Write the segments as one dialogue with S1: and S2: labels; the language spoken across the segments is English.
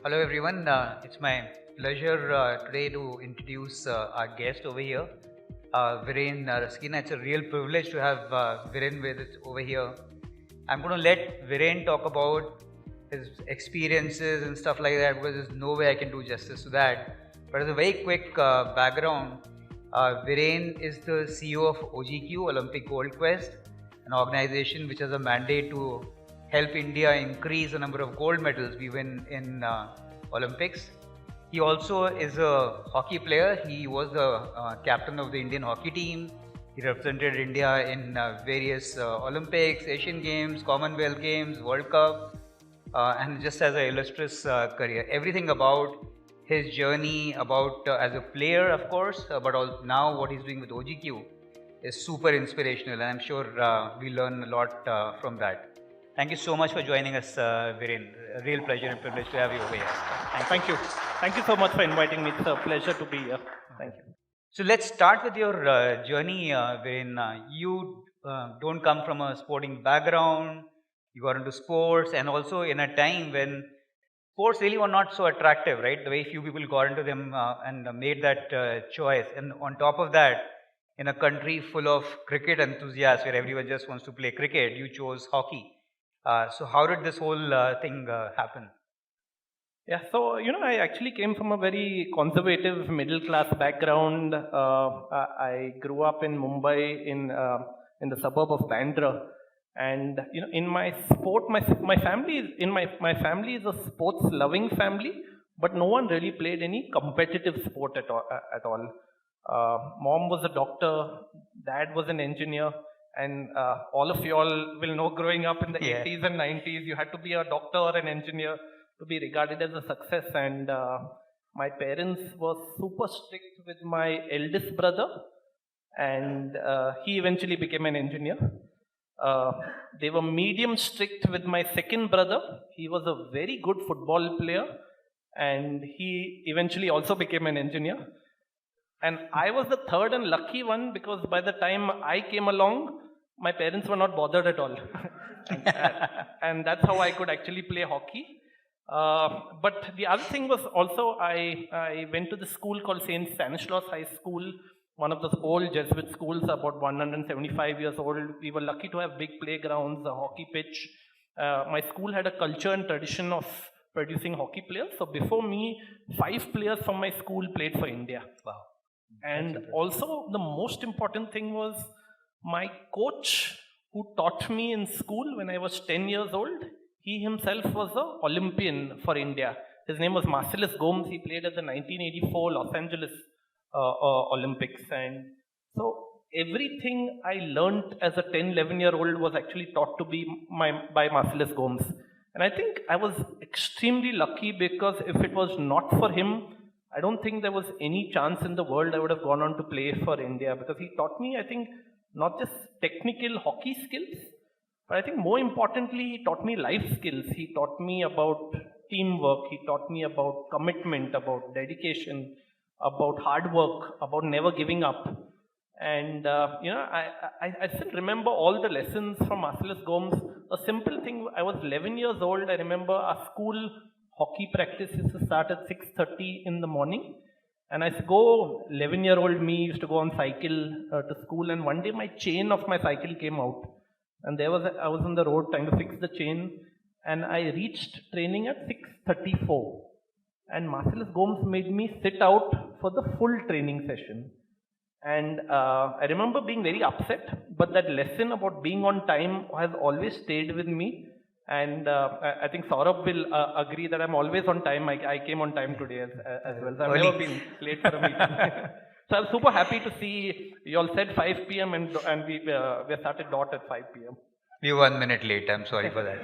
S1: Hello everyone, it's my pleasure today to introduce our guest over here, Viren Rasquinha. It's a real privilege to have Viren with us over here. I'm going to let Viren talk about his experiences and stuff like that because there's no way I can do justice to that. But as a very quick background, Viren is the CEO of OGQ, Olympic Gold Quest, an organization which has a mandate to help India increase the number of gold medals we win in Olympics. He also is a hockey player. He was the captain of the Indian hockey team. He represented India in various Olympics, Asian Games, Commonwealth Games, World Cup, and just has an illustrious career. Everything about his journey, about as a player, of course, but now what he's doing with OGQ is super inspirational, and I'm sure we learn a lot from that. Thank you so much for joining us, Viren. A real pleasure and privilege to have you over here.
S2: Thank you. Thank you so much for inviting me. It's a pleasure to be here. Thank you.
S1: So let's start with your journey, Viren. You don't come from a sporting background. You got into sports, and also in a time when sports really were not so attractive, right? The way few people got into them and made that choice. And on top of that, in a country full of cricket enthusiasts where everyone just wants to play cricket, you chose hockey. So how did this whole thing happen?
S2: Yeah, so I actually came from a very conservative middle class background. I grew up in Mumbai in the suburb of Bandra, and in my sport, my family is my family is a sports loving family, but no one really played any competitive sport at all. Mom was a doctor, dad was an engineer, and all of you all will know growing up in the 80s and 90s, you had to be a doctor or an engineer to be regarded as a success. And my parents were super strict with my eldest brother, and he eventually became an engineer. They were medium strict with my second brother. He was a very good football player, and he eventually also became an engineer. And I was the third and lucky one because by the time I came along, my parents were not bothered at all. And that's how I could actually play hockey. But the other thing was also I went to the school called St. Stanislaus High School, one of those old Jesuit schools, about 175 years old. We were lucky to have big playgrounds, a hockey pitch. My school had a culture and tradition of producing hockey players. So before me, 5 players from my school played for India.
S1: Wow.
S2: And also the most important thing was my coach who taught me in school when I was 10 years old. He himself was an Olympian for India. His name was Marcellus Gomes. He played at the 1984 Los Angeles Olympics. And so everything I learned as a 10, 11-year-old was actually taught to be by Marcellus Gomes. And I think I was extremely lucky because if it was not for him, I don't think there was any chance in the world I would have gone on to play for India, because he taught me, I think, not just technical hockey skills, but I think more importantly, he taught me life skills. He taught me about teamwork. He taught me about commitment, about dedication, about hard work, about never giving up. And, I still remember all the lessons from Marcellus Gomes. A simple thing, I was 11 years old. I remember our school hockey practice used to start at 6:30 in the morning. And I used to go, 11-year-old me used to go on cycle to school. And one day my chain of my cycle came out. And I was on the road trying to fix the chain. And I reached training at 6:34. And Marcellus Gomes made me sit out for the full training session. And I remember being very upset. But that lesson about being on time has always stayed with me. And I think Saurabh will agree that I'm always on time. I came on time today as well. So I've never been late for a meeting. So I'm super happy to see you all said 5 p.m. and we started dot at 5 p.m.
S1: We're 1 minute late. I'm sorry for that.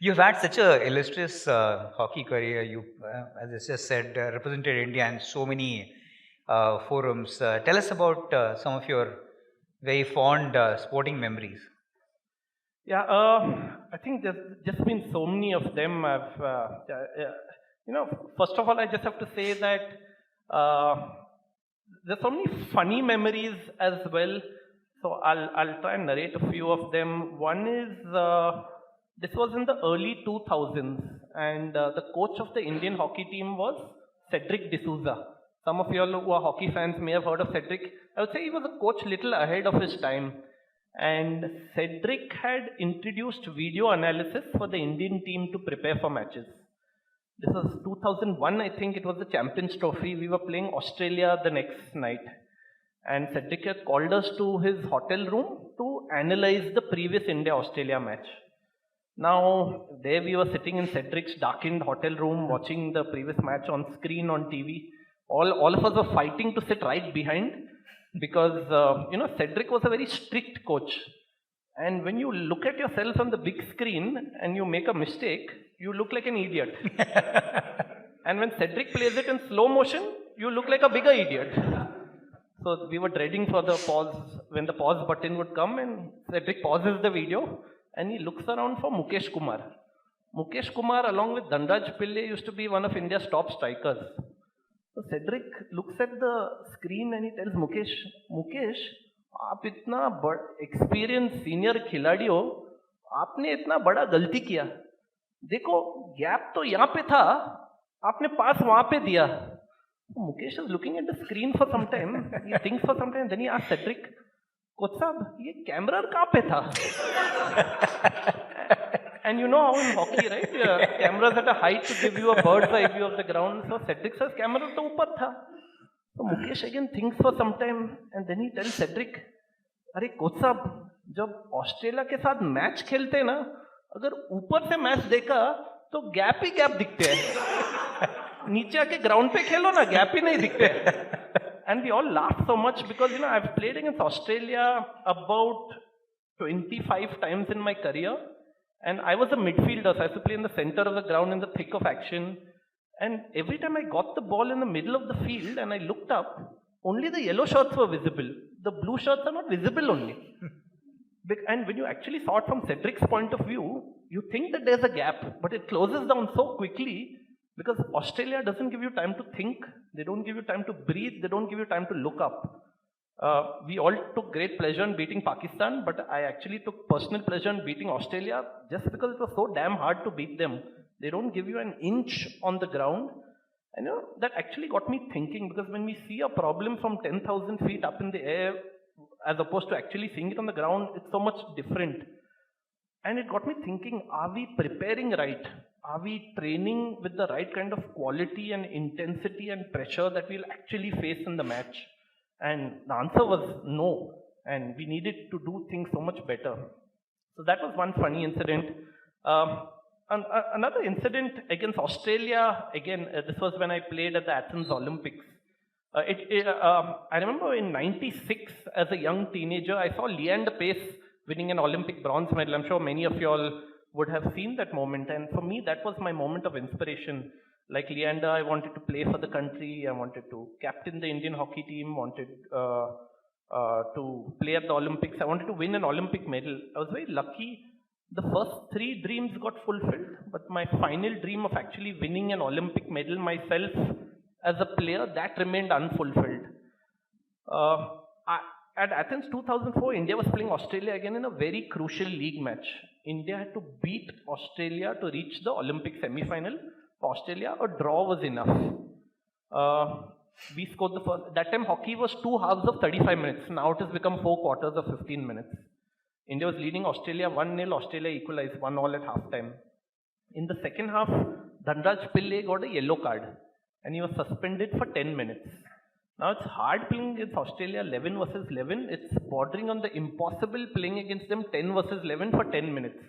S1: You've had such a illustrious hockey career. You, as I just said, represented India in so many forums. Tell us about some of your very fond sporting memories.
S2: Yeah, I think there's just been so many of them. First of all, I just have to say that there's so many funny memories as well. So I'll try and narrate a few of them. One is this was in the early 2000s, and the coach of the Indian hockey team was Cedric D'Souza. Some of you all who are hockey fans may have heard of Cedric. I would say he was a coach little ahead of his time. And Cedric had introduced video analysis for the Indian team to prepare for matches. This was 2001, I think it was the Champions Trophy. We were playing Australia the next night. And Cedric had called us to his hotel room to analyze the previous India-Australia match. Now, there we were sitting in Cedric's darkened hotel room watching the previous match on screen on TV. All of us were fighting to sit right behind because, Cedric was a very strict coach. And when you look at yourself on the big screen and you make a mistake, you look like an idiot. And when Cedric plays it in slow motion, you look like a bigger idiot. So we were dreading for the pause, when the pause button would come, and Cedric pauses the video and he looks around for Mukesh Kumar. Mukesh Kumar, along with Dhanraj Pillai, used to be one of India's top strikers. So Cedric looks at the screen and he tells Mukesh, आप इतना experience senior खिलाड़ी हो, आपने इतना बड़ा गलती किया. देखो गैप तो यहाँ पे था, आपने पास वहां पे दिया. Mukesh is looking at the screen for some time. He thinks for some time. Then he asks Cedric, "Coach साहब, ये कैमरा कहाँ पे था?" And you know how in hockey, right? Cameras at a height to give you a bird's eye view of the ground. So Cedric says, "camera तो ऊपर था." So Mukesh again thinks for some time, and then he tells Cedric, "अरे coach साहब, जब Australia के साथ match खेलते ना, अगर ऊपर से मैच देखा तो गैप ही गैप दिखते हैं. नीचे आके ग्राउंड पे खेलो ना, गैप ही नहीं दिखते हैं." And we all laughed so much because I've played against Australia about 25 times in my career, and I was a midfielder, so I used to play in the center of the ground in the thick of action. And every time I got the ball in the middle of the field and I looked up, only the yellow shirts were visible. The blue shirts are not visible only. And when you actually saw it from Cedric's point of view, you think that there's a gap, but it closes down so quickly because Australia doesn't give you time to think, they don't give you time to breathe, they don't give you time to look up. We all took great pleasure in beating Pakistan, but I actually took personal pleasure in beating Australia just because it was so damn hard to beat them. They don't give you an inch on the ground. And that actually got me thinking, because when we see a problem from 10,000 feet up in the air, as opposed to actually seeing it on the ground, it's so much different. And it got me thinking, are we preparing right? Are we training with the right kind of quality and intensity and pressure that we'll actually face in the match? And the answer was no. And we needed to do things so much better. So that was one funny incident. Another incident against Australia, again, this was when I played at the Athens Olympics. I remember in '96, as a young teenager, I saw Leander Pace winning an Olympic bronze medal. I'm sure many of you all would have seen that moment. And for me, that was my moment of inspiration. Like Leander, I wanted to play for the country. I wanted to captain the Indian hockey team, wanted to play at the Olympics. I wanted to win an Olympic medal. I was very lucky. The first 3 dreams got fulfilled, but my final dream of actually winning an Olympic medal myself as a player, that remained unfulfilled. At Athens 2004, India was playing Australia again in a very crucial league match. India had to beat Australia to reach the Olympic semi-final. For Australia, a draw was enough. We scored the first. That time, hockey was 2 halves of 35 minutes. Now it has become 4 quarters of 15 minutes. India was leading Australia 1-0. Australia equalized 1-1 at halftime. In the second half, Dhanraj Pillai got a yellow card and he was suspended for 10 minutes. Now it's hard playing against Australia 11 versus 11. It's bordering on the impossible playing against them 10 versus 11 for 10 minutes.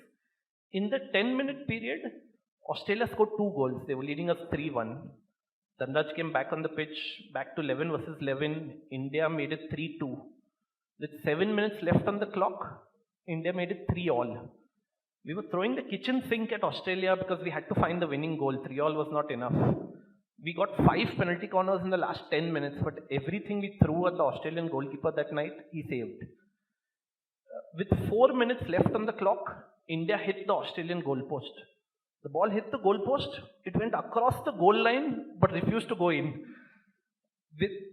S2: In the 10-minute period, Australia scored 2 goals. They were leading us 3-1. Dhanraj came back on the pitch, back to 11 versus 11. India made it 3-2. With 7 minutes left on the clock, India made it 3-all. We were throwing the kitchen sink at Australia because we had to find the winning goal. 3-all was not enough. We got 5 penalty corners in the last 10 minutes, but everything we threw at the Australian goalkeeper that night, he saved. With 4 minutes left on the clock, India hit the Australian goalpost. The ball hit the goalpost, it went across the goal line, but refused to go in.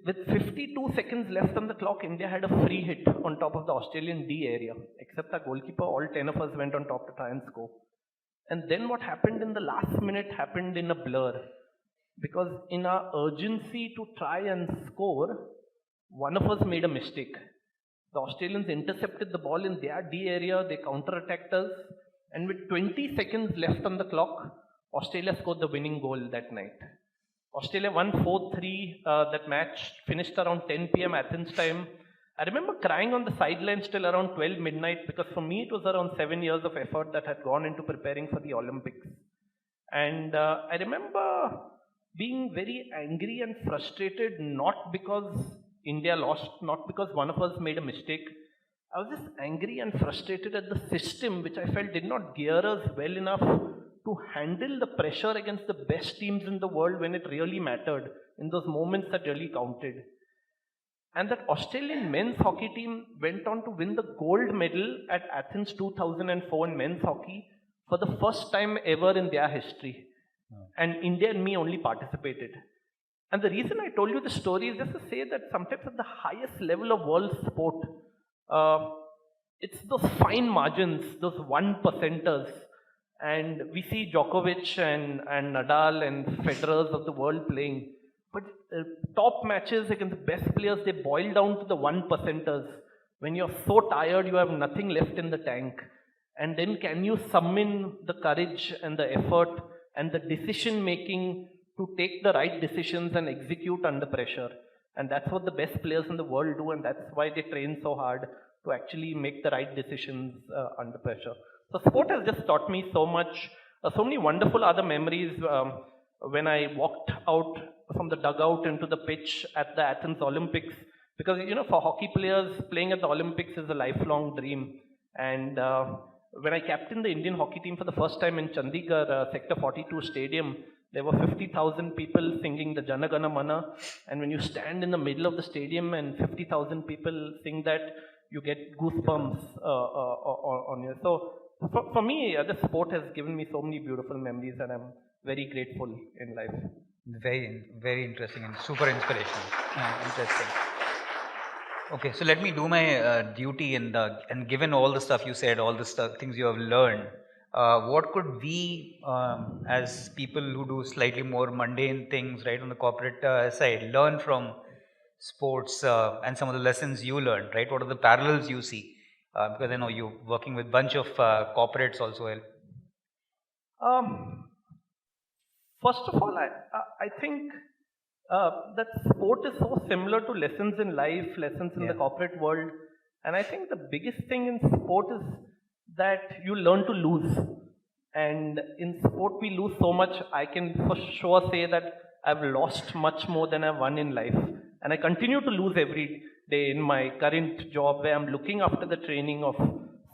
S2: With 52 seconds left on the clock, India had a free hit on top of the Australian D area. Except our goalkeeper, all 10 of us went on top to try and score. And then what happened in the last minute happened in a blur. Because in our urgency to try and score, one of us made a mistake. The Australians intercepted the ball in their D area, they counter-attacked us, and with 20 seconds left on the clock, Australia scored the winning goal that night. Australia won 4-3 that match, finished around 10 p.m. Athens time. I remember crying on the sidelines till around 12 midnight because for me it was around 7 years of effort that had gone into preparing for the Olympics. And I remember being very angry and frustrated, not because India lost, not because one of us made a mistake. I was just angry and frustrated at the system, which I felt did not gear us well enough to handle the pressure against the best teams in the world when it really mattered, in those moments that really counted. And that Australian men's hockey team went on to win the gold medal at Athens 2004 in men's hockey for the first time ever in their history. And India and me only participated. And the reason I told you the story is just to say that sometimes at the highest level of world sport, it's those fine margins, those 1%ers. And we see Djokovic and Nadal and Federers of the world playing. But top matches against the best players, they boil down to the 1%ers. When you're so tired, you have nothing left in the tank. And then can you summon the courage and the effort and the decision making to take the right decisions and execute under pressure? And that's what the best players in the world do, and that's why they train so hard to actually make the right decisions under pressure. So sport has just taught me so much, so many wonderful other memories. When I walked out from the dugout into the pitch at the Athens Olympics, because for hockey players, playing at the Olympics is a lifelong dream. And when I captained the Indian hockey team for the first time in Chandigarh, Sector 42 Stadium, there were 50,000 people singing the Jana Gana Mana. And when you stand in the middle of the stadium and 50,000 people sing that, you get goosebumps on you. So for me, the sport has given me so many beautiful memories, and I'm very grateful in life.
S1: Very, very interesting and super inspirational. Interesting. Okay, so let me do my duty and given all the stuff you said, all the things you have learned, what could we, as people who do slightly more mundane things, right, on the corporate side, learn from sports and some of the lessons you learned, right? What are the parallels you see? Because I know you're working with bunch of corporates also.
S2: First of all, I think that sport is so similar to lessons in life, lessons in the corporate world. And I think the biggest thing in sport is that you learn to lose. And in sport, we lose so much. I can for sure say that I've lost much more than I've won in life. And I continue to lose every day in my current job, where I'm looking after the training of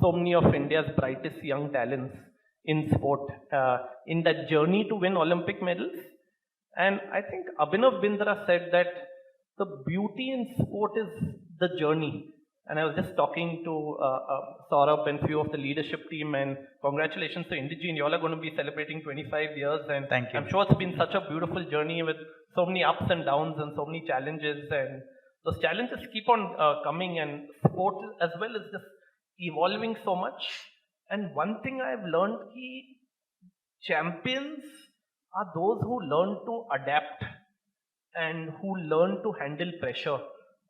S2: so many of India's brightest young talents in sport, in that journey to win Olympic medals. And I think Abhinav Bindra said that the beauty in sport is the journey. And I was just talking to Saurabh and few of the leadership team, and congratulations to Indegene. You all are going to be celebrating 25 years, and
S1: thank you.
S2: I'm sure it's been such a beautiful journey with so many ups and downs and so many challenges. And those challenges keep on coming, and sport as well is just evolving so much. And one thing I've learned is champions are those who learn to adapt and who learn to handle pressure.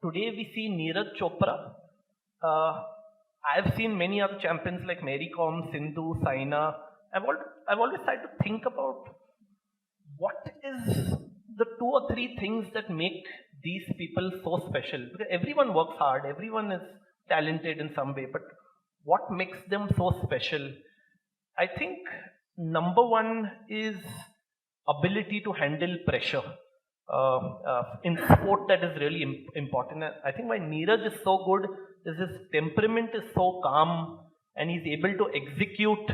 S2: Today we see Neeraj Chopra. I've seen many other champions like Mary Kom, Sindhu, Saina. I've always tried to think about what is the 2 or 3 things that make these people so special. Because everyone works hard, everyone is talented in some way, but what makes them so special? I think number one is ability to handle pressure. In sport, that is really important. I think why Neeraj is so good is his temperament is so calm, and he's able to execute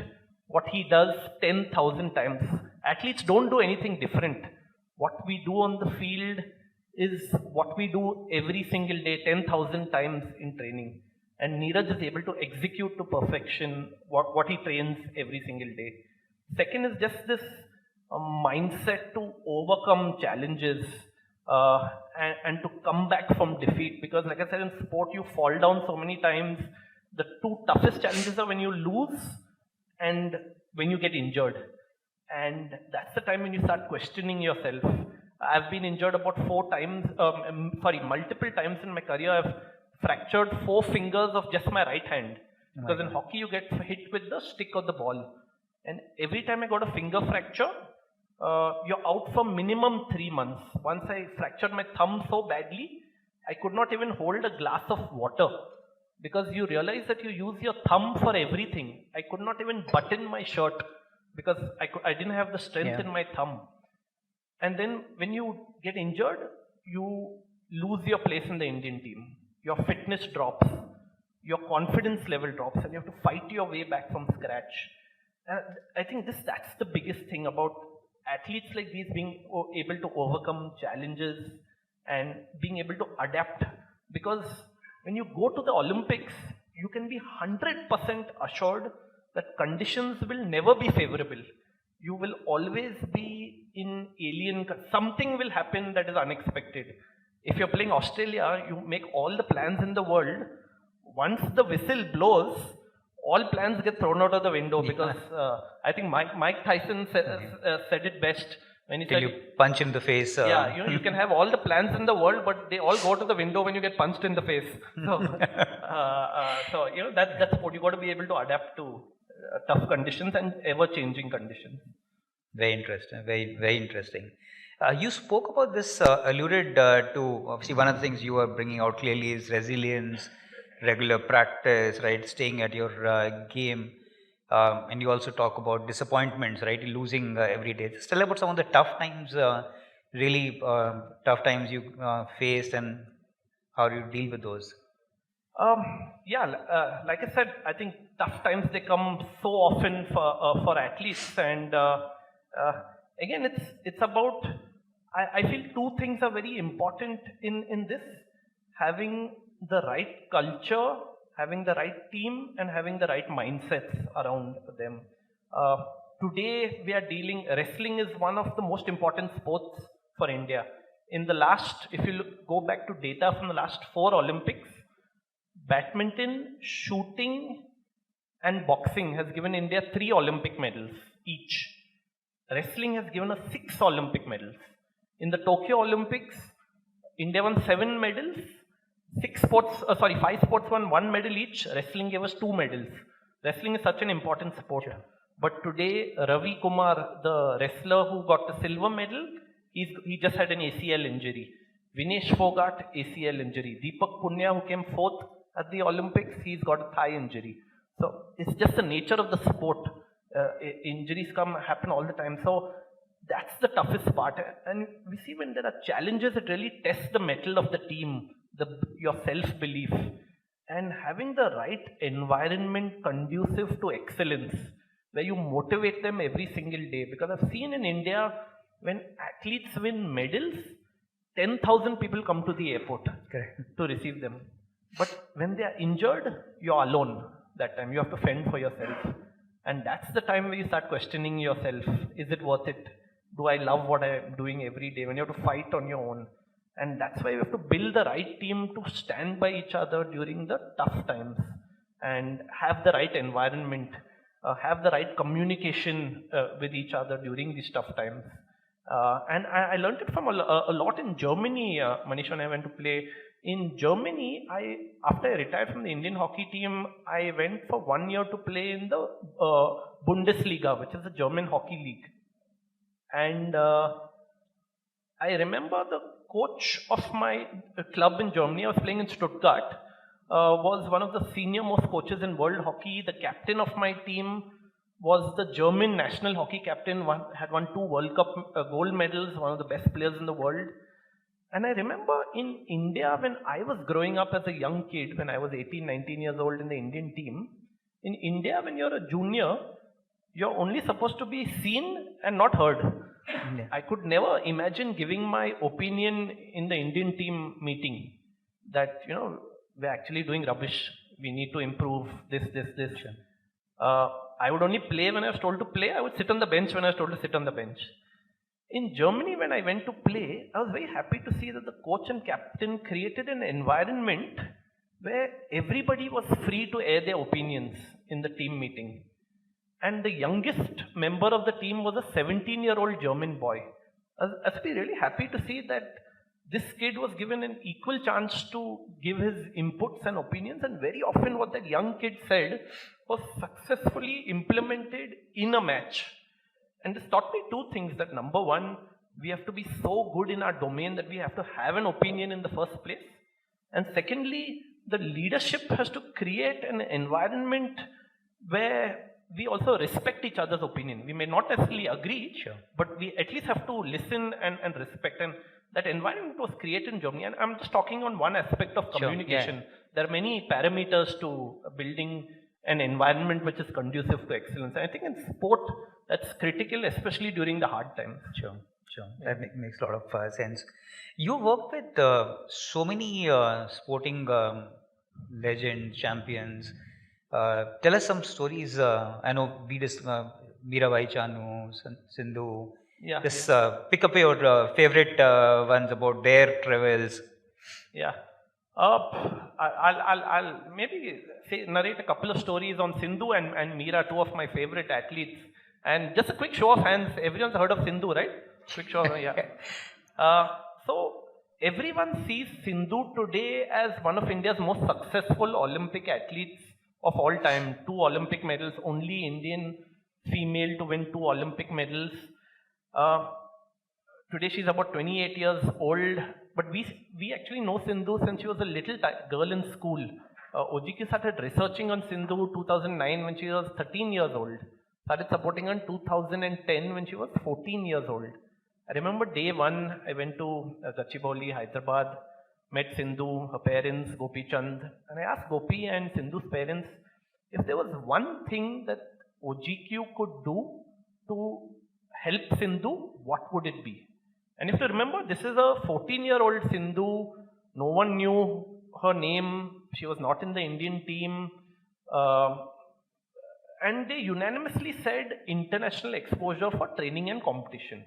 S2: what he does 10,000 times. Athletes don't do anything different. What we do on the field is what we do every single day 10,000 times in training. And Neeraj is able to execute to perfection what he trains every single day. Second is just this mindset to overcome challenges and to come back from defeat. Because like I said, in sport, you fall down so many times. The 2 toughest challenges are when you lose and when you get injured. And that's the time when you start questioning yourself. I've been injured about multiple times in my career. I've fractured 4 fingers of just my right hand. Because in hockey, you get hit with the stick of the ball. And every time I got a finger fracture, you're out for minimum 3 months. Once I fractured my thumb so badly, I could not even hold a glass of water. Because you realize that you use your thumb for everything. I could not even button my shirt because I didn't have the strength in my thumb. And then when you get injured, you lose your place in the Indian team. Your fitness drops, your confidence level drops, and you have to fight your way back from scratch. And I think that's the biggest thing about athletes like these being able to overcome challenges and being able to adapt. Because when you go to the Olympics, you can be 100% assured that conditions will never be favorable. You will always be in something will happen that is unexpected. If you're playing Australia, you make all the plans in the world. Once the whistle blows, all plans get thrown out of the window because I think Mike Tyson said it best when he said,
S1: you punch in the face.
S2: You can have all the plans in the world, but they all go to the window when you get punched in the face. So, that's what you got to be able to adapt to tough conditions and ever-changing conditions.
S1: Very interesting. Very, very interesting. You spoke about this, alluded to, obviously one of the things you are bringing out clearly is resilience, regular practice, right, staying at your game. And you also talk about disappointments, right, losing every day. Just tell about some of the tough times, really tough times you faced and how you deal with those.
S2: Like I said, I think tough times, they come so often for athletes. And again, it's about, I feel 2 things are very important in this. Having the right culture, having the right team, and having the right mindsets around them. Today, wrestling is one of the most important sports for India. If you go back to data from the last 4 Olympics, badminton, shooting, and boxing has given India 3 Olympic medals each. Wrestling has given us 6 Olympic medals. In the Tokyo Olympics, India won 7 medals. 5 sports won 1 medal each. Wrestling gave us 2 medals. Wrestling is such an important sport. But today, Ravi Kumar, the wrestler who got the silver medal, he just had an ACL injury. Vinesh Fogart, ACL injury. Deepak Punya, who came 4th at the Olympics, he's got a thigh injury. So it's just the nature of the sport. Injuries happen all the time. So that's the toughest part. And we see when there are challenges, it really tests the mettle of the team, your self-belief. And having the right environment conducive to excellence, where you motivate them every single day. Because I've seen in India, when athletes win medals, 10,000 people come to the airport to receive them. But when they are injured, you're alone that time. You have to fend for yourself. And that's the time where you start questioning yourself. Is it worth it? Do I love what I'm doing every day? When you have to fight on your own. And that's why you have to build the right team to stand by each other during the tough times. And have the right environment. Have the right communication with each other during these tough times. And I learned it from a lot in Germany. Manish and I went to play. In Germany, after I retired from the Indian hockey team, I went for 1 year to play in the Bundesliga, which is the German hockey league. And I remember the coach of my club in Germany, I was playing in Stuttgart, was one of the senior most coaches in world hockey. The captain of my team was the German national hockey captain, had won 2 World Cup gold medals, one of the best players in the world. And I remember in India, when I was growing up as a young kid, when I was 18, 19 years old in the Indian team, in India, when you're a junior, you're only supposed to be seen and not heard. Yeah. I could never imagine giving my opinion in the Indian team meeting that, we're actually doing rubbish. We need to improve this. I would only play when I was told to play. I would sit on the bench when I was told to sit on the bench. In Germany, when I went to play, I was very happy to see that the coach and captain created an environment where everybody was free to air their opinions in the team meeting. And the youngest member of the team was a 17-year-old German boy. I was really happy to see that this kid was given an equal chance to give his inputs and opinions, and very often what that young kid said was successfully implemented in a match. And this taught me two things: that number one, we have to be so good in our domain that we have to have an opinion in the first place. And secondly, the leadership has to create an environment where we also respect each other's opinion. We may not necessarily agree,
S1: Sure.
S2: but we at least have to listen and respect. And that environment was created in Germany. And I'm just talking on one aspect of
S1: Sure,
S2: communication.
S1: yeah.
S2: There are many parameters to building an environment which is conducive to excellence. And I think in sport, that's critical, especially during the hard times.
S1: Sure, sure. That makes a lot of sense. You work with so many sporting legends, champions. Tell us some stories. I know Mirabai Chanu, Sindhu.
S2: Yeah,
S1: Just pick up your favorite ones about their travels.
S2: yeah. I'll maybe narrate a couple of stories on Sindhu and Mira, two of my favorite athletes. And just a quick show of hands. Everyone's heard of Sindhu, right? Quick show of yeah. So everyone sees Sindhu today as one of India's most successful Olympic athletes of all time. 2 Olympic medals, only Indian female to win 2 Olympic medals. Today she's about 28 years old, but we actually know Sindhu since she was a little girl in school. OGQ started researching on Sindhu 2009 when she was 13 years old. Started supporting her in 2010 when she was 14 years old. I remember day one, I went to Gachibowli, Hyderabad, met Sindhu, her parents, Gopi Chand, and I asked Gopi and Sindhu's parents if there was one thing that OGQ could do to help Sindhu, what would it be? And if you remember, this is a 14-year-old Sindhu. No one knew her name. She was not in the Indian team. And they unanimously said international exposure for training and competition.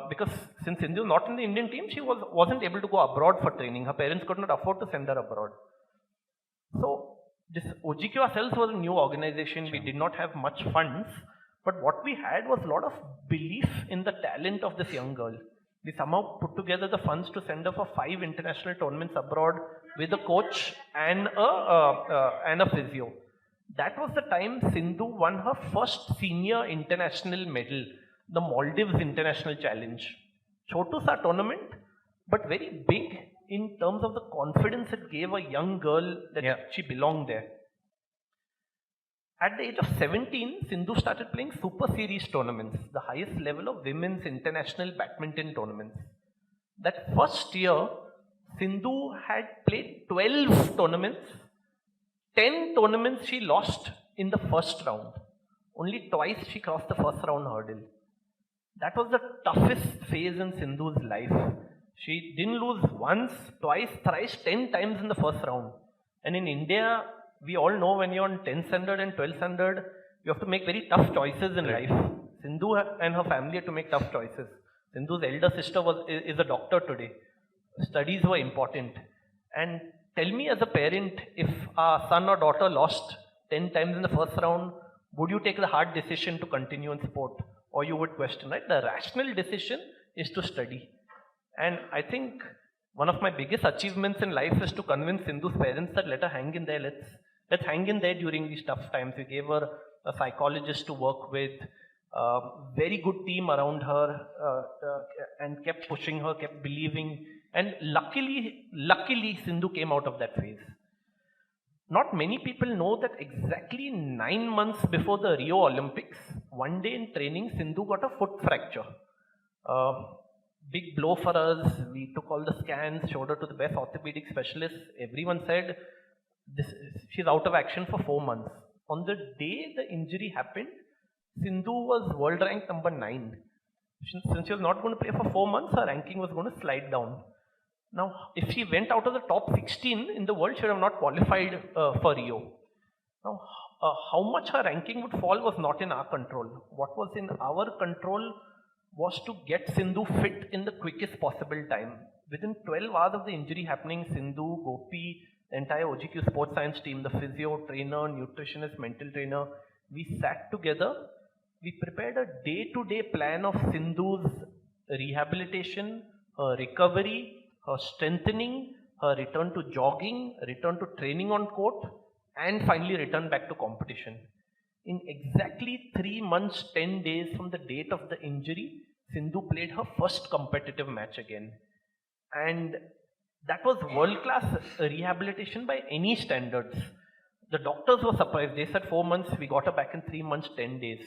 S2: Because since Sindhu was not in the Indian team, she wasn't able to go abroad for training. Her parents could not afford to send her abroad. So this OGQ ourselves was a new organization. Sure. We did not have much funds. But what we had was a lot of belief in the talent of this young girl. We somehow put together the funds to send her for 5 international tournaments abroad with a coach and a physio. That was the time Sindhu won her first senior international medal, the Maldives International Challenge. Chotu sa tournament, but very big in terms of the confidence it gave a young girl that she belonged there. At the age of 17, Sindhu started playing Super Series tournaments, the highest level of women's international badminton tournaments. That first year, Sindhu had played 12 tournaments. 10 tournaments she lost in the first round. Only twice she crossed the first round hurdle. That was the toughest phase in Sindhu's life. She didn't lose once, twice, thrice, 10 times in the first round. And in India, we all know when you're on 10th standard and 12th standard, you have to make very tough choices in life. Sindhu and her family had to make tough choices. Sindhu's elder sister is a doctor today. Studies were important. And tell me as a parent, if our son or daughter lost 10 times in the first round, would you take the hard decision to continue in sport? Or you would question, right? The rational decision is to study. And I think one of my biggest achievements in life is to convince Sindhu's parents that let her hang in there. Let's hang in there during these tough times. We gave her a psychologist to work with, very good team around her, and kept pushing her, kept believing. And luckily, Sindhu came out of that phase. Not many people know that exactly 9 months before the Rio Olympics, one day in training, Sindhu got a foot fracture. Big blow for us. We took all the scans, showed her to the best orthopedic specialists. Everyone said she's out of action for 4 months. On the day the injury happened, Sindhu was world ranked number 9. Since she was not going to play for 4 months, her ranking was going to slide down. Now, if she went out of the top 16 in the world, she would have not qualified for Rio. Now, how much her ranking would fall was not in our control. What was in our control was to get Sindhu fit in the quickest possible time. Within 12 hours of the injury happening, Sindhu, Gopi, the entire OGQ sports science team, the physio, trainer, nutritionist, mental trainer, we sat together, we prepared a day-to-day plan of Sindhu's rehabilitation, her recovery, her strengthening, her return to jogging, return to training on court, and finally return back to competition. In exactly 3 months, 10 days from the date of the injury, Sindhu played her first competitive match again. And that was world-class rehabilitation by any standards. The doctors were surprised. They said 4 months, we got her back in 3 months, 10 days.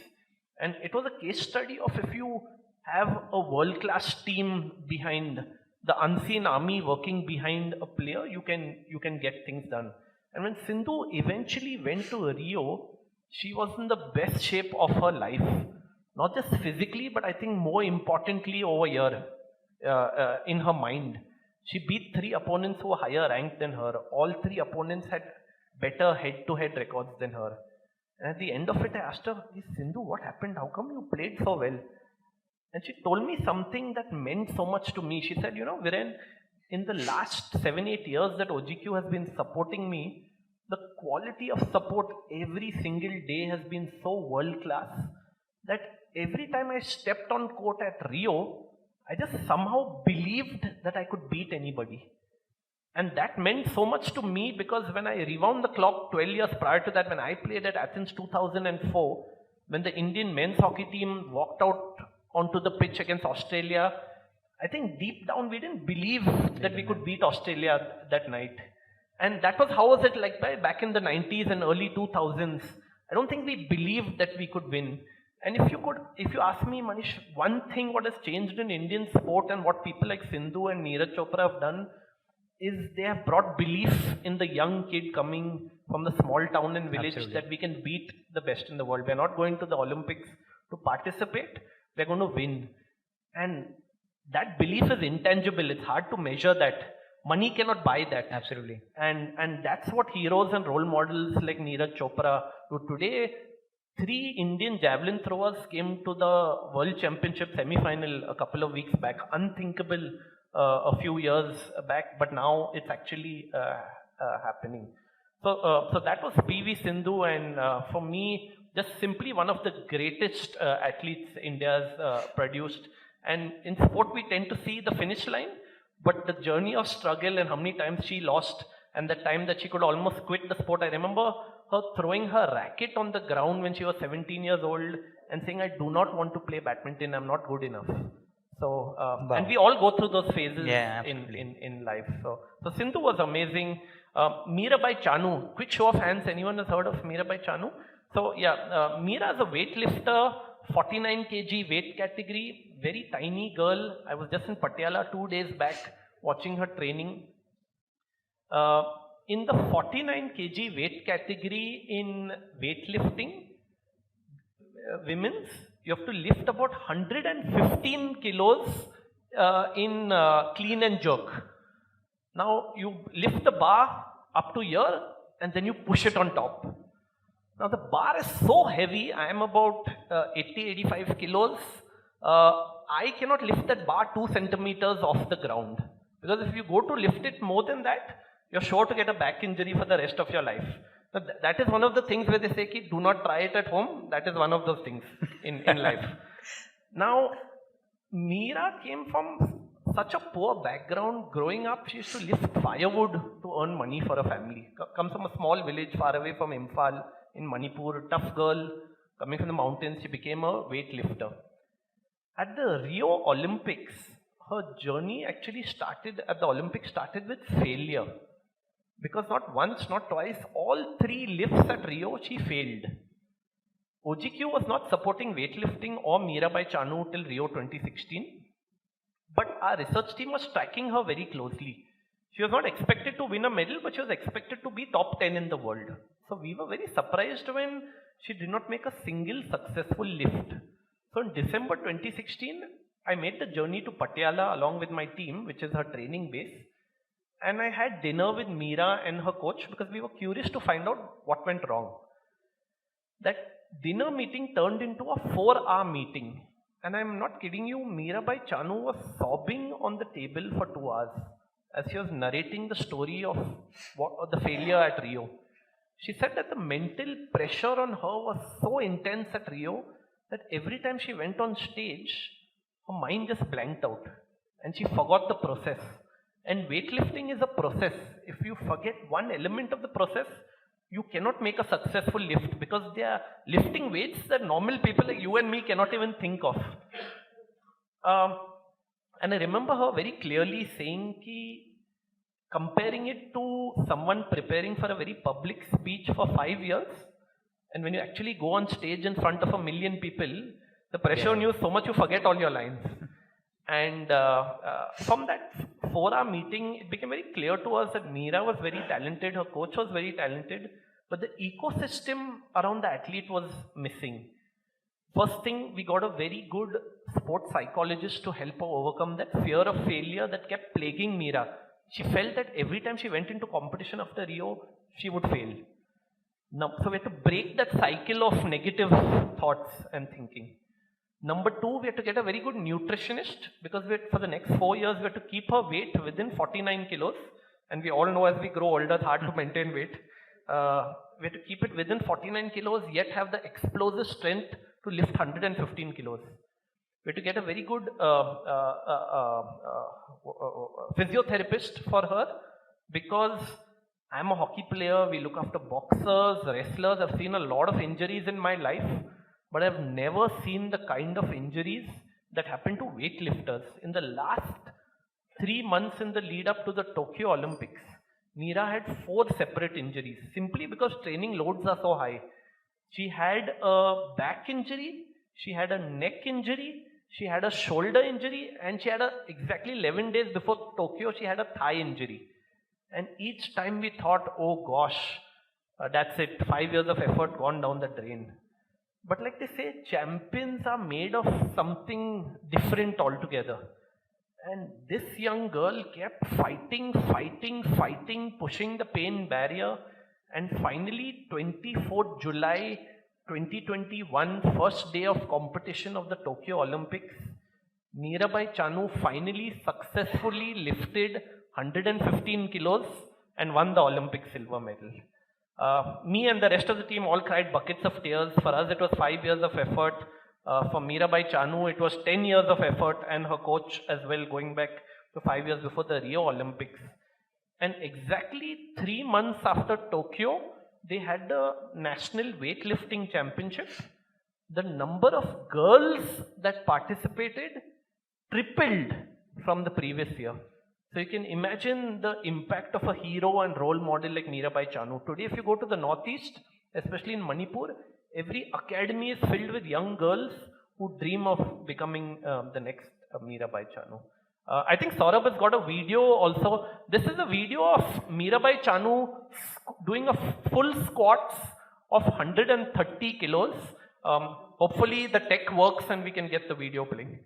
S2: And it was a case study of if you have a world-class team behind, the unseen army working behind a player, you can get things done. And when Sindhu eventually went to Rio, she was in the best shape of her life. Not just physically, but I think more importantly over here, in her mind. She beat 3 opponents who were higher ranked than her. All 3 opponents had better head-to-head records than her. And at the end of it, I asked her, Sindhu, what happened? How come you played so well? And she told me something that meant so much to me. She said, Viren, in the last 7-8 years that OGQ has been supporting me, the quality of support every single day has been so world-class that every time I stepped on court at Rio, I just somehow believed that I could beat anybody. And that meant so much to me because when I rewound the clock 12 years prior to that, when I played at Athens 2004, when the Indian men's hockey team walked out onto the pitch against Australia, I think deep down we didn't believe that we could beat Australia that night. And that was how was it like back in the 90s and early 2000s. I don't think we believed that we could win. And if you ask me, Manish, one thing what has changed in Indian sport and what people like Sindhu and Neeraj Chopra have done is they have brought belief in the young kid coming from the small town and village. Absolutely. That we can beat the best in the world. We're not going to the Olympics to participate. We're going to win. And that belief is intangible. It's hard to measure that. Money cannot buy that.
S1: Absolutely.
S2: And that's what heroes and role models like Neeraj Chopra do. Today, 3 Indian javelin throwers came to the World Championship semi-final a couple of weeks back. Unthinkable a few years back, but now it's actually happening. So that was PV Sindhu, and for me, just simply one of the greatest athletes India's produced. And in sport, we tend to see the finish line, but the journey of struggle and how many times she lost and the time that she could almost quit the sport. I remember her throwing her racket on the ground when she was 17 years old and saying, I do not want to play badminton, I'm not good enough. So, wow. And we all go through those phases in life. So Sindhu was amazing. Mirabai Chanu, quick show of hands, anyone has heard of Mirabai Chanu? So Meera is a weightlifter, 49 kg weight category, very tiny girl. I was just in Patiala 2 days back watching her training. In the 49 kg weight category in weightlifting, women's, you have to lift about 115 kilos in clean and jerk. Now you lift the bar up to here and then you push it on top. Now the bar is so heavy, I am about 80-85 kilos. I cannot lift that bar 2 centimeters off the ground. Because if you go to lift it more than that, you're sure to get a back injury for the rest of your life. So that is one of the things where they say, do not try it at home. That is one of those things in life. Now, Meera came from such a poor background. Growing up, she used to lift firewood to earn money for a family. Comes from a small village far away from Imphal in Manipur. Tough girl, coming from the mountains, she became a weightlifter. At the Rio Olympics, her journey actually started with failure. Because not once, not twice, all 3 lifts at Rio, she failed. OGQ was not supporting weightlifting or Mirabai Chanu till Rio 2016. But our research team was tracking her very closely. She was not expected to win a medal, but she was expected to be top 10 in the world. So we were very surprised when she did not make a single successful lift. So in December 2016, I made the journey to Patiala along with my team, which is her training base. And I had dinner with Meera and her coach because we were curious to find out what went wrong. That dinner meeting turned into a 4-hour meeting. And I'm not kidding you, Mirabai Chanu was sobbing on the table for 2 hours as she was narrating the story of the failure at Rio. She said that the mental pressure on her was so intense at Rio that every time she went on stage, her mind just blanked out and she forgot the process. And weightlifting is a process. If you forget one element of the process, you cannot make a successful lift because they are lifting weights that normal people like you and me cannot even think of. And I remember her very clearly saying ki, comparing it to someone preparing for a very public speech for 5 years, and when you actually go on stage in front of 1 million people, the pressure on you is so much you forget all your lines. And from that 4-hour meeting, it became very clear to us that Meera was very talented, her coach was very talented, but the ecosystem around the athlete was missing. First thing, we got a very good sports psychologist to help her overcome that fear of failure that kept plaguing Meera. She felt that every time she went into competition after Rio, she would fail. Now, so we had to break that cycle of negative thoughts and thinking. Number 2, we had to get a very good nutritionist because for the next 4 years, we had to keep her weight within 49 kilos. And we all know as we grow older, it's hard to maintain weight. We had to keep it within 49 kilos, yet have the explosive strength to lift 115 kilos. We had to get a very good physiotherapist for her because I'm a hockey player, we look after boxers, wrestlers. I've seen a lot of injuries in my life, but I've never seen the kind of injuries that happen to weightlifters. In the last 3 months in the lead up to the Tokyo Olympics, Meera had 4 separate injuries simply because training loads are so high. She had a back injury, she had a neck injury, she had a shoulder injury, and she had exactly 11 days before Tokyo, she had a thigh injury. And each time we thought, oh gosh, that's it, 5 years of effort gone down the drain. But like they say, champions are made of something different altogether. And this young girl kept fighting, pushing the pain barrier. And finally, 24th July 2021, first day of competition of the Tokyo Olympics, Mirabai Chanu finally successfully lifted 115 kilos and won the Olympic silver medal. Me and the rest of the team all cried buckets of tears. For us, it was 5 years of effort. For Mirabai Chanu, it was 10 years of effort, and her coach as well, going back to 5 years before the Rio Olympics. And exactly 3 months after Tokyo, they had the National Weightlifting Championship. The number of girls that participated tripled from the previous year. So you can imagine the impact of a hero and role model like Mirabai Chanu. Today, if you go to the Northeast, especially in Manipur, every academy is filled with young girls who dream of becoming the next Mirabai Chanu. I think Saurabh has got a video also. This is a video of Mirabai Chanu doing a full squats of 130 kilos. Hopefully the tech works and we can get the video playing.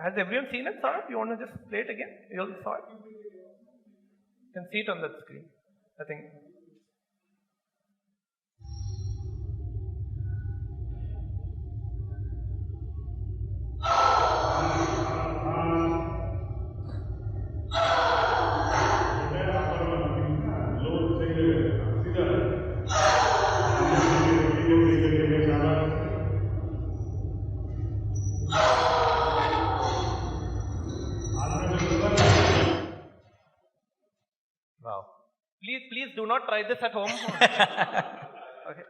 S2: Has everyone seen it, Saurabh? You want to just play it again? You all saw it? You can see it on the screen, I think.
S1: Wow.
S2: Please do not try this at home. Okay.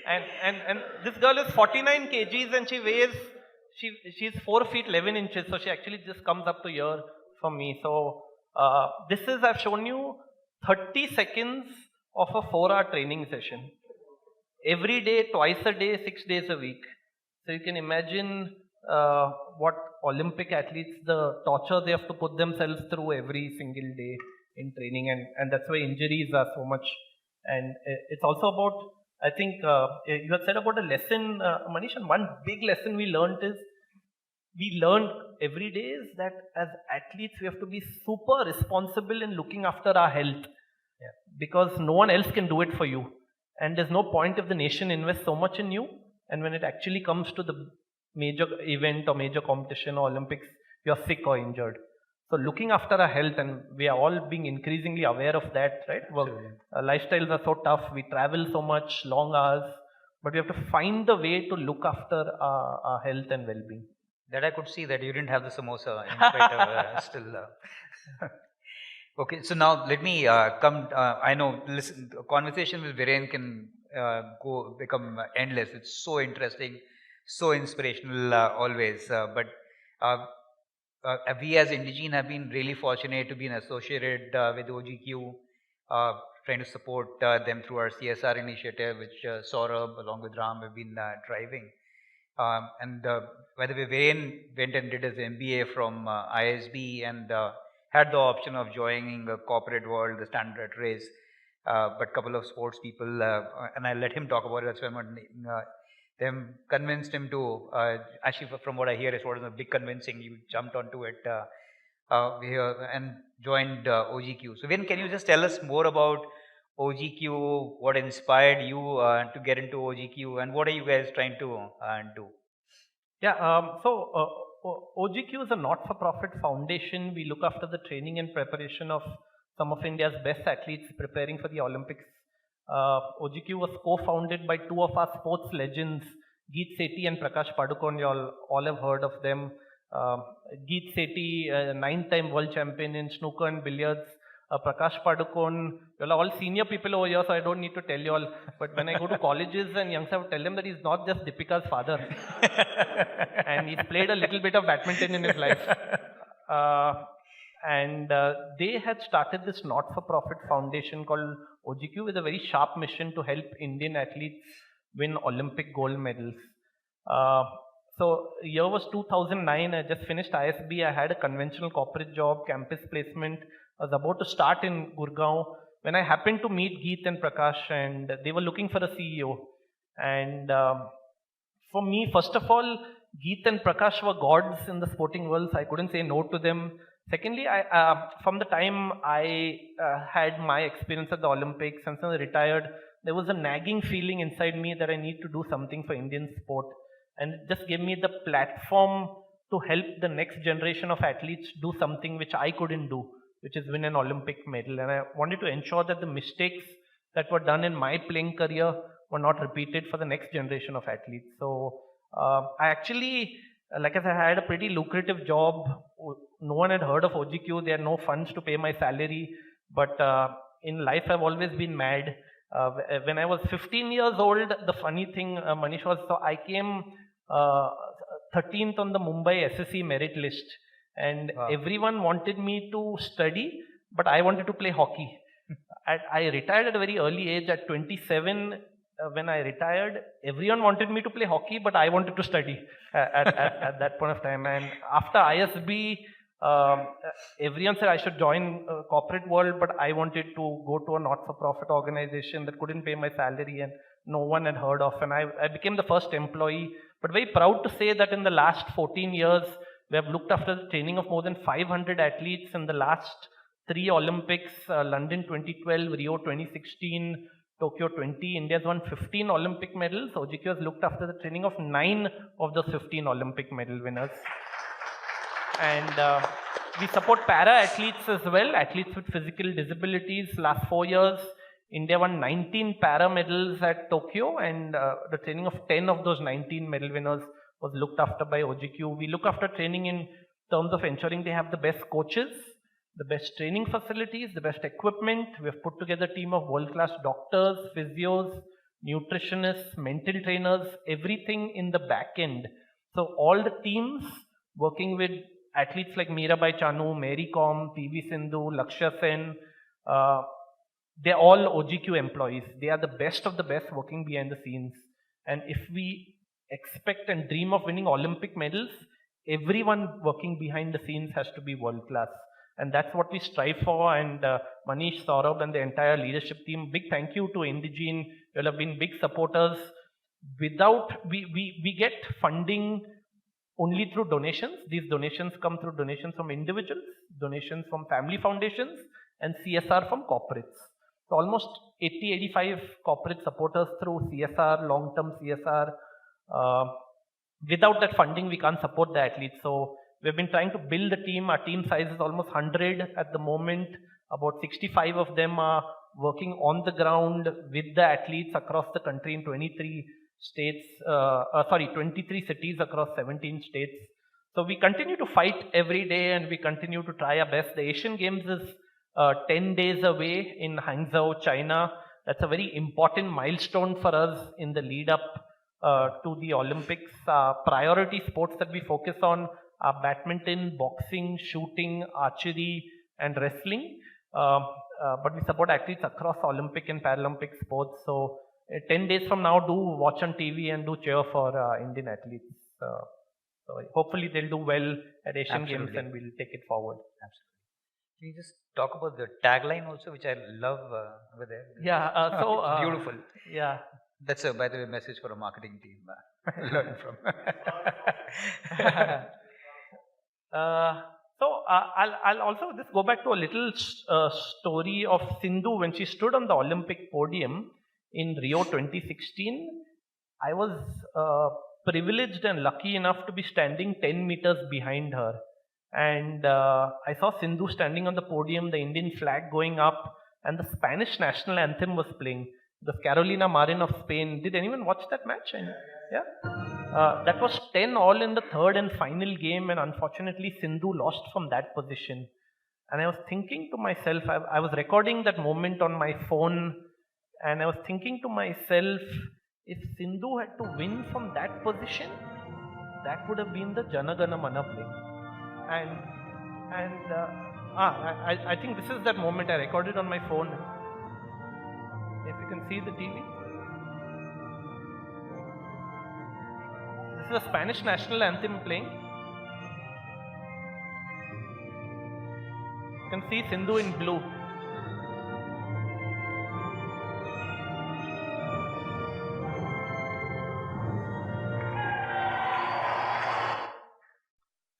S2: And this girl is 49 kgs and she weighs, she's 4 feet 11 inches. So she actually just comes up to here for me. So this is, I've shown you 30 seconds of a 4-hour training session. Every day, twice a day, 6 days a week. So you can imagine what Olympic athletes, the torture they have to put themselves through every single day. in training, and that's why injuries are so much. And it's also about, I think you had said about a lesson, Manish, and one big lesson we learned is, we learned every day is that as athletes we have to be super responsible in looking after our health, because no one else can do it for you, and there's no point if the nation invests so much in you, and when it actually comes to the major event or major competition or Olympics, you're sick or injured. So looking after our health, and we are all being increasingly aware of that, right? Lifestyles are so tough, we travel so much, long hours, but we have to find the way to look after our health and well-being.
S1: That I could see that you didn't have the samosa in spite of still. Okay, so now let me come. I know, listen, the conversation with Viren can become endless. It's so interesting, so inspirational always. But uh, we as Indegene have been really fortunate to be associated with OGQ, trying to support them through our CSR initiative, which Saurabh along with Ram have been driving. And by the way, Viren went and did his MBA from ISB and had the option of joining the corporate world, the standard race. But a couple of sports people, and I let him talk about it, that's why I'm not naming them, convinced him to, actually from what I hear, it was a big convincing, you jumped onto it here and joined OGQ. So Viren, can you just tell us more about OGQ, what inspired you to get into OGQ, and what are you guys trying to do?
S2: Yeah, OGQ is a not-for-profit foundation. We look after the training and preparation of some of India's best athletes preparing for the Olympics. OGQ was co-founded by two of our sports legends, Geet Sethi and Prakash Padukone. You all have heard of them. Geet Sethi, 9-time world champion in snooker and billiards. Prakash Padukone, you all are all senior people over here, so I don't need to tell you all. But when I go to colleges and youngsters, I would tell them that he's not just Deepika's father. And he's played a little bit of badminton in his life. They had started this not-for-profit foundation called OGQ with a very sharp mission to help Indian athletes win Olympic gold medals. So year was 2009, I just finished ISB, I had a conventional corporate job, campus placement. I was about to start in Gurgaon when I happened to meet Geet and Prakash, and they were looking for a CEO. And for me, first of all, Geet and Prakash were gods in the sporting world, so I couldn't say no to them. Secondly, from the time I had my experience at the Olympics and since I retired, there was a nagging feeling inside me that I need to do something for Indian sport. And it just gave me the platform to help the next generation of athletes do something which I couldn't do, which is win an Olympic medal. And I wanted to ensure that the mistakes that were done in my playing career were not repeated for the next generation of athletes. So I actually, like I said, I had a pretty lucrative job. No one had heard of OGQ. There are no funds to pay my salary. But in life, I've always been mad. When I was 15 years old, the funny thing, Manish, was, so I came 13th on the Mumbai SSC merit list. And everyone wanted me to study, but I wanted to play hockey. I retired at a very early age, at 27. When I retired, everyone wanted me to play hockey, but I wanted to study at that point of time. And after ISB, everyone said I should join corporate world, but I wanted to go to a not-for-profit organization that couldn't pay my salary and no one had heard of. And I became the first employee, but very proud to say that in the last 14 years, we have looked after the training of more than 500 athletes in the last 3 Olympics, London 2012, Rio 2016, Tokyo 20. India has won 15 Olympic medals. OGQ has looked after the training of 9 of those 15 Olympic medal winners. And we support para athletes as well, athletes with physical disabilities. Last 4 years, India won 19 para medals at Tokyo, and the training of 10 of those 19 medal winners was looked after by OGQ. We look after training in terms of ensuring they have the best coaches, the best training facilities, the best equipment. We have put together a team of world-class doctors, physios, nutritionists, mental trainers, everything in the back end. So all the teams working with athletes like Mirabai Chanu, Mary Com, V Sindhu, Lakshya Sen, they're all OGQ employees. They are the best of the best working behind the scenes. And if we expect and dream of winning Olympic medals, everyone working behind the scenes has to be world class. And that's what we strive for. And Manish, Saurabh, and the entire leadership team, big thank you to Indegene. You all have been big supporters. We get funding only through donations. These donations come through donations from individuals, donations from family foundations, and CSR from corporates. So almost 80-85 corporate supporters through CSR, long-term CSR. Without that funding, we can't support the athletes. So we've been trying to build the team. Our team size is almost 100 at the moment. About 65 of them are working on the ground with the athletes across the country in 23 cities across 17 states. So we continue to fight every day and we continue to try our best. The Asian Games is 10 days away in Hangzhou, China. That's a very important milestone for us in the lead up to the Olympics. Priority sports that we focus on are badminton, boxing, shooting, archery, and wrestling. But we support athletes across Olympic and Paralympic sports. So 10 days from now, do watch on TV and do cheer for Indian athletes. So hopefully they'll do well at Asian Games and we'll take it forward.
S1: Absolutely. Can you just talk about the tagline also, which I love over there?
S2: Yeah, so
S1: it's beautiful.
S2: Yeah.
S1: That's by the way, message for a marketing team. Learn from.
S2: I'll also just go back to a little story of Sindhu when she stood on the Olympic podium in Rio 2016. I was privileged and lucky enough to be standing 10 meters behind her. And I saw Sindhu standing on the podium, the Indian flag going up, and the Spanish national anthem was playing. The Carolina Marin of Spain. Did anyone watch that match? Yeah. That was 10-all in the third and final game, and unfortunately Sindhu lost from that position. And I was thinking to myself, I was recording that moment on my phone, and I was thinking to myself, if Sindhu had to win from that position, that would have been the Jana Gana Mana play. I think this is that moment. I recorded on my phone. If you can see the TV. This is the Spanish national anthem playing. You can see Sindhu in blue.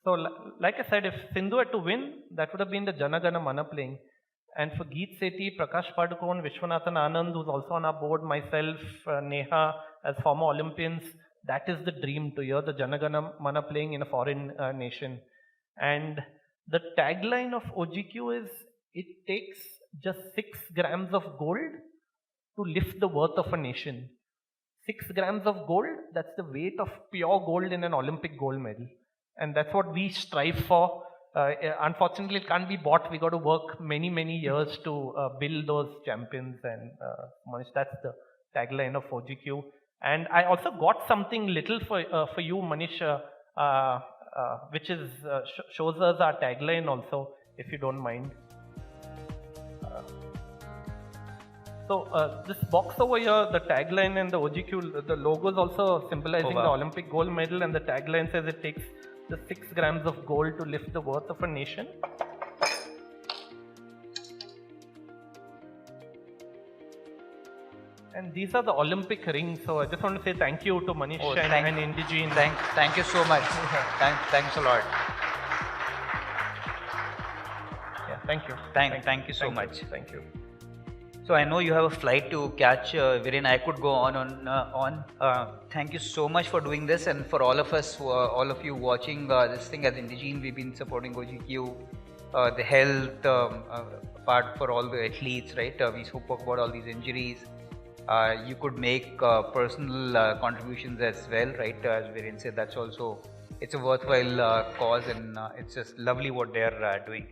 S2: So, like I said, if Sindhu had to win, that would have been the Jana Gana Mana playing. And for Geet Sethi, Prakash Padukone, Vishwanathan Anand, who's also on our board, myself, Neha, as former Olympians, that is the dream, to hear the Jana Gana Mana playing in a foreign nation. And the tagline of OGQ is, it takes just 6 grams of gold to lift the worth of a nation. 6 grams of gold, that's the weight of pure gold in an Olympic gold medal. And that's what we strive for. Unfortunately, it can't be bought. We got to work many, many years to build those champions. And Manish, that's the tagline of OGQ. And I also got something little for you, Manish, which is shows us our tagline also, if you don't mind. So this box over here, the tagline and the OGQ, the logo is also symbolizing the Olympic gold medal, and the tagline says it takes the 6 grams of gold to lift the worth of a nation. And these are the Olympic rings. So I just want to say thank you to Manish and Indegene.
S1: Thank you so much. Thanks a lot.
S2: Yeah, thank you.
S1: Thank you so much.
S2: Thank you.
S1: So I know you have a flight to catch, Viren. I could go on. Thank you so much for doing this, and for all of us, all of you watching this thing as Indegene, we've been supporting OGQ, the health part for all the athletes, right? We spoke about all these injuries. You could make personal contributions as well, right? As Viren said, that's also, it's a worthwhile cause, and it's just lovely what they're doing.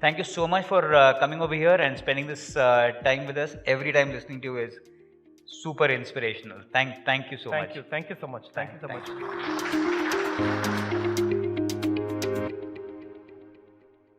S1: Thank you so much for coming over here and spending this time with us. Every time listening to you is super inspirational. Thank you so much.
S2: Thank you so much. Thank you so much.
S1: You.